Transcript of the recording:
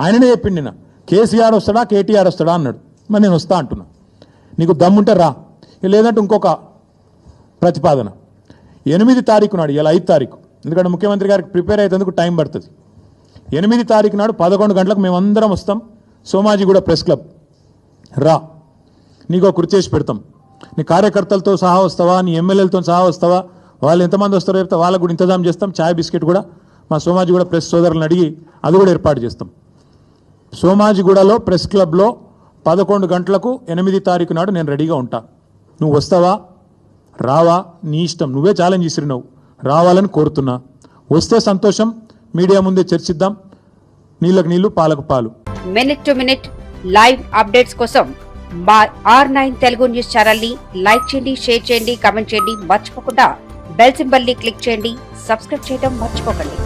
ఆయననే చెప్పిండి నా కేసీఆర్ వస్తాడా కేటీఆర్ వస్తాడా అన్నాడు. మరి నేను వస్తా అంటున్నా, నీకు దమ్ముంటే రా, లేదంటే ఇంకొక ప్రతిపాదన 8 తారీఖు నాడు, ఇలా 5 తారీఖు, ఎందుకంటే ముఖ్యమంత్రి గారికి ప్రిపేర్ అయ్యేందుకు టైం పడుతుంది. 8 తారీఖు నాడు 11 గంటలకు మేమందరం వస్తాం సోమాజిగూడ ప్రెస్ క్లబ్. రా, నీకు కృతి చేసి పెడతాం. నీ కార్యకర్తలతో సహా వస్తావా, నీ ఎమ్మెల్యేలతో సహా వస్తావా, వాళ్ళు ఎంతమంది వస్తారో చెప్తే వాళ్ళకు కూడా ఇంతజాం చేస్తాం. ఛాయ్ బిస్కెట్ కూడా మా సోమాజిగూడ ప్రెస్ సోదరులను అడిగి అది కూడా ఏర్పాటు చేస్తాం. సోమాజిగూడలో ప్రెస్ క్లబ్లో 11 గంటలకు 8 తారీఖు నాడు నేను రెడీగా ఉంటా. నువ్వు వస్తావా రావా నీ ఇష్టం, నువ్వే ఛాలెంజ్ ఇసిరినావు, రావాలని కోరుతున్నా. వస్తే సంతోషం, మీడియా ముందే చర్చిద్దాం, నీళ్ళకు నీళ్లు పాలకు పాలు. Minute to minute live updates కోసం మా R9 తెలుగు న్యూస్ ఛానల్ ని లైక్ చేయండి, షేర్ చేయండి, కామెంట్ చేయండి. మర్చిపోకుండా బెల్ సింబల్ ని క్లిక్ చేయండి. సబ్స్క్రైబ్ చేయడం మర్చిపోకండి.